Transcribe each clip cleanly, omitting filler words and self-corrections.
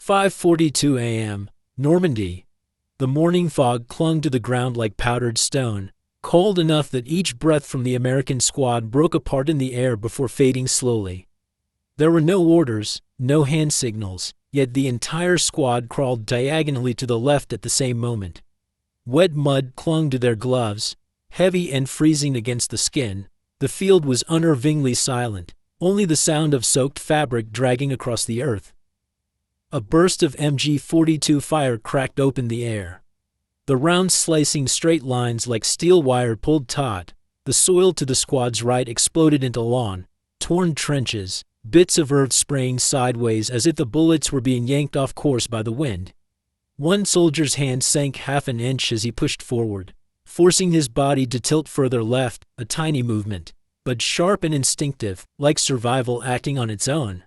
5:42 a.m. Normandy. The morning fog clung to the ground like powdered stone, cold enough that each breath from the American squad broke apart in the air before fading slowly. There were no orders, no hand signals, yet the entire squad crawled diagonally to the left at the same moment. Wet mud clung to their gloves, heavy and freezing against the skin. The field was unnervingly silent, only the sound of soaked fabric dragging across the earth. A burst of MG42 fire cracked open the air. The rounds slicing straight lines like steel wire pulled taut. The soil to the squad's right exploded into lawn, torn trenches, bits of earth spraying sideways as if the bullets were being yanked off course by the wind. One soldier's hand sank half an inch as he pushed forward, forcing his body to tilt further left, a tiny movement, but sharp and instinctive, like survival acting on its own.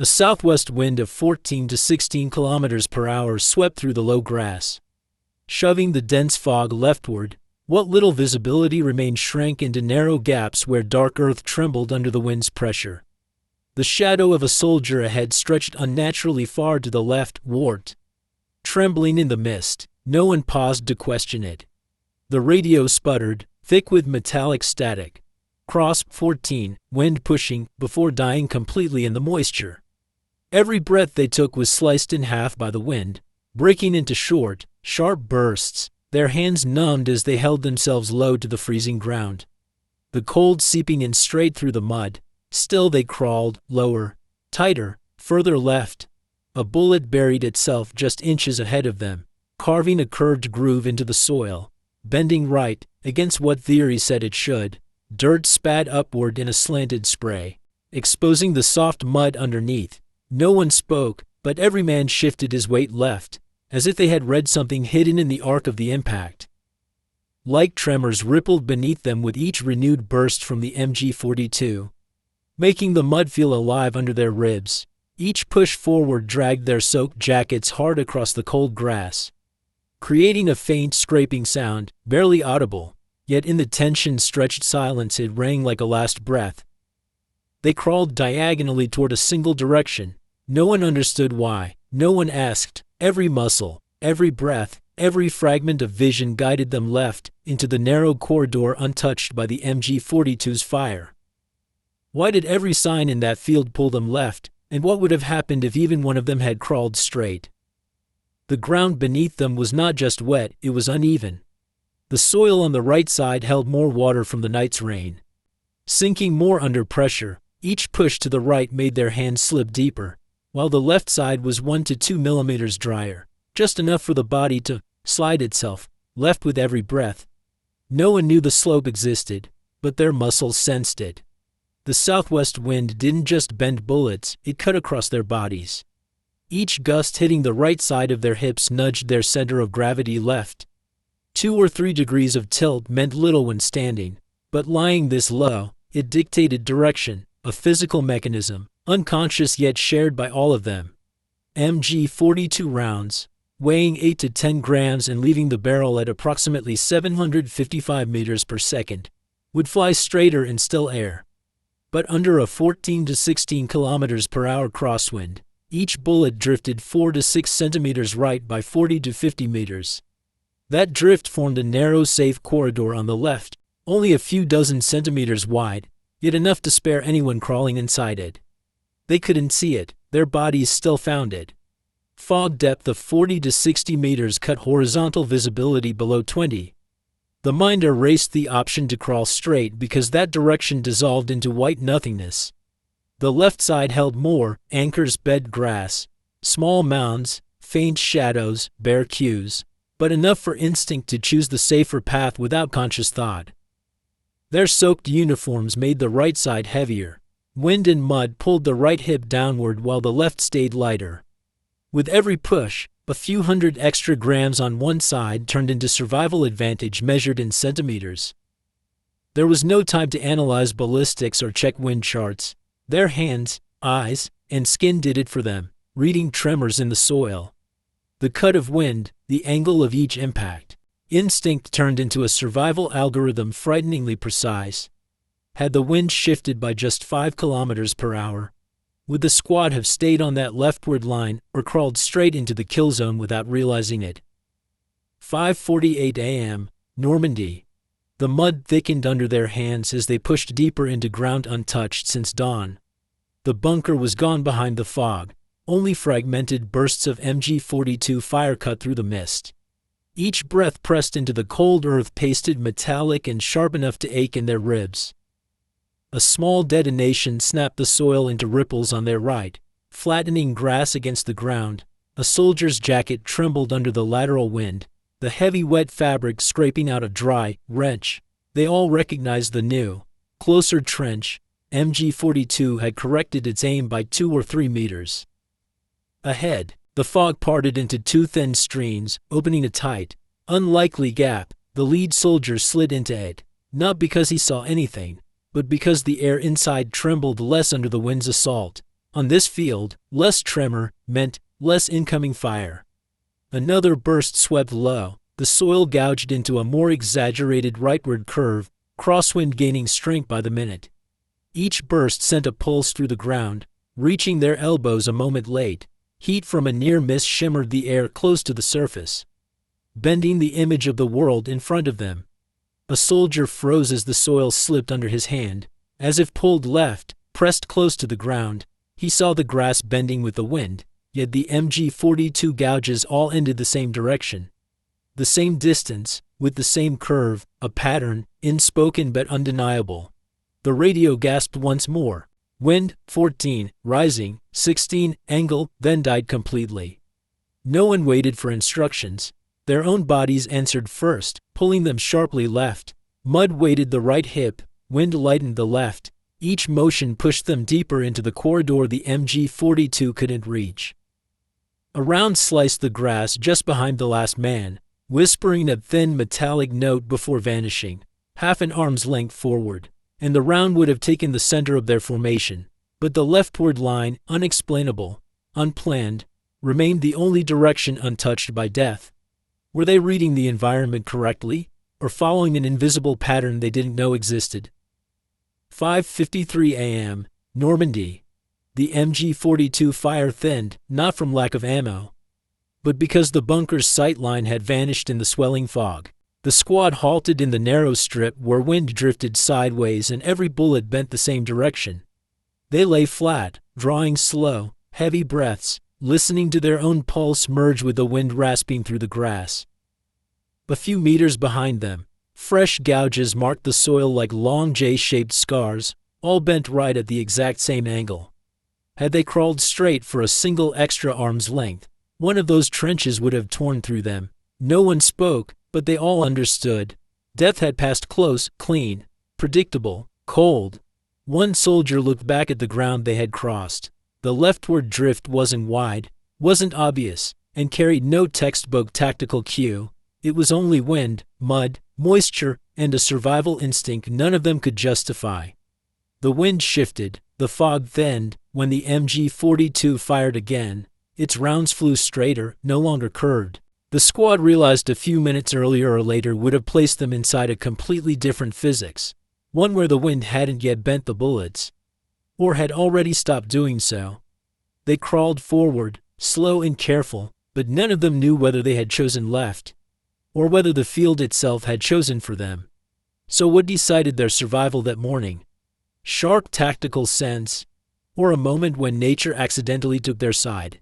A southwest wind of 14 to 16 kilometers per hour swept through the low grass, shoving the dense fog leftward. What little visibility remained shrank into narrow gaps where dark earth trembled under the wind's pressure. The shadow of a soldier ahead stretched unnaturally far to the left, warped, trembling in the mist. No one paused to question it. The radio sputtered, thick with metallic static. Cross 14, wind pushing, before dying completely in the moisture. Every breath they took was sliced in half by the wind, breaking into short, sharp bursts, their hands numbed as they held themselves low to the freezing ground. The cold seeping in straight through the mud. Still they crawled, lower, tighter, further left. A bullet buried itself just inches ahead of them, carving a curved groove into the soil, bending right, against what theory said it should. Dirt spat upward in a slanted spray, exposing the soft mud underneath. No one spoke, but every man shifted his weight left, as if they had read something hidden in the arc of the impact. Like tremors rippled beneath them with each renewed burst from the MG42, making the mud feel alive under their ribs. Each push forward dragged their soaked jackets hard across the cold grass, creating a faint scraping sound, barely audible, yet in the tension-stretched silence it rang like a last breath. They crawled diagonally toward a single direction. No one understood why, no one asked. Every muscle, every breath, every fragment of vision guided them left, into the narrow corridor untouched by the MG42's fire. Why did every sign in that field pull them left, and what would have happened if even one of them had crawled straight? The ground beneath them was not just wet, it was uneven. The soil on the right side held more water from the night's rain, sinking more under pressure. Each push to the right made their hands slip deeper, while the left side was 1 to 2 millimeters drier, just enough for the body to slide itself, left with every breath. No one knew the slope existed, but their muscles sensed it. The southwest wind didn't just bend bullets, it cut across their bodies. Each gust hitting the right side of their hips nudged their center of gravity left. 2 or 3 degrees of tilt meant little when standing, but lying this low, it dictated direction, a physical mechanism, unconscious yet shared by all of them. MG42 rounds, weighing 8 to 10 grams and leaving the barrel at approximately 755 meters per second, would fly straighter in still air. But under a 14 to 16 kilometers per hour crosswind, each bullet drifted 4 to 6 centimeters right by 40 to 50 meters. That drift formed a narrow, safe corridor on the left, only a few dozen centimeters wide, yet enough to spare anyone crawling inside it. They couldn't see it, their bodies still found it. Fog depth of 40 to 60 meters cut horizontal visibility below 20. The mind erased the option to crawl straight because that direction dissolved into white nothingness. The left side held more, anchors, bed grass, small mounds, faint shadows, bare cues, but enough for instinct to choose the safer path without conscious thought. Their soaked uniforms made the right side heavier. Wind and mud pulled the right hip downward while the left stayed lighter. With every push, a few hundred extra grams on one side turned into survival advantage measured in centimeters. There was no time to analyze ballistics or check wind charts. Their hands, eyes, and skin did it for them, reading tremors in the soil. The cut of wind, the angle of each impact. Instinct turned into a survival algorithm frighteningly precise. Had the wind shifted by just 5 kilometers per hour, Would the squad have stayed on that leftward line or crawled straight into the kill zone without realizing it? 5:48 a.m., Normandy. The mud thickened under their hands as they pushed deeper into ground untouched since dawn. The bunker was gone behind the fog. Only fragmented bursts of MG42 fire cut through the mist. Each breath pressed into the cold earth pasted metallic and sharp enough to ache in their ribs. A small detonation snapped the soil into ripples on their right, flattening grass against the ground. A soldier's jacket trembled under the lateral wind, the heavy wet fabric scraping out a dry wrench. They all recognized the new, closer trench. MG42 had corrected its aim by 2 or 3 meters. Ahead, the fog parted into 2 thin streams, opening a tight, unlikely gap. The lead soldier slid into it, not because he saw anything, but because the air inside trembled less under the wind's assault. On this field, less tremor meant less incoming fire. Another burst swept low, the soil gouged into a more exaggerated rightward curve, crosswind gaining strength by the minute. Each burst sent a pulse through the ground, reaching their elbows a moment late. Heat from a near miss shimmered the air close to the surface, bending the image of the world in front of them. A soldier froze as the soil slipped under his hand, as if pulled left, pressed close to the ground. He saw the grass bending with the wind, yet the MG42 gouges all ended the same direction. The same distance, with the same curve, a pattern, unspoken but undeniable. The radio gasped once more. Wind, 14, rising, 16, angle, then died completely. No one waited for instructions. Their own bodies answered first, pulling them sharply left. Mud weighted the right hip, wind lightened the left. Each motion pushed them deeper into the corridor the MG42 couldn't reach. A round sliced the grass just behind the last man, whispering a thin metallic note before vanishing, half an arm's length forward, and the round would have taken the center of their formation. But the leftward line, unexplainable, unplanned, remained the only direction untouched by death. Were they reading the environment correctly, or following an invisible pattern they didn't know existed? 5:53 a.m., Normandy. The MG42 fire thinned, not from lack of ammo, but because the bunker's sight line had vanished in the swelling fog. The squad halted in the narrow strip where wind drifted sideways and every bullet bent the same direction. They lay flat, drawing slow, heavy breaths, listening to their own pulse merge with the wind rasping through the grass. A few meters behind them, fresh gouges marked the soil like long J-shaped scars, all bent right at the exact same angle. Had they crawled straight for a single extra arm's length, one of those trenches would have torn through them. No one spoke, but they all understood. Death had passed close, clean, predictable, cold. One soldier looked back at the ground they had crossed. The leftward drift wasn't wide, wasn't obvious, and carried no textbook tactical cue. It was only wind, mud, moisture, and a survival instinct none of them could justify. The wind shifted, the fog thinned. When the MG42 fired again, its rounds flew straighter, no longer curved. The squad realized a few minutes earlier or later would have placed them inside a completely different physics, one where the wind hadn't yet bent the bullets, or had already stopped doing so. They crawled forward, slow and careful, but none of them knew whether they had chosen left, or whether the field itself had chosen for them. So what decided their survival that morning? Sharp tactical sense, or a moment when nature accidentally took their side?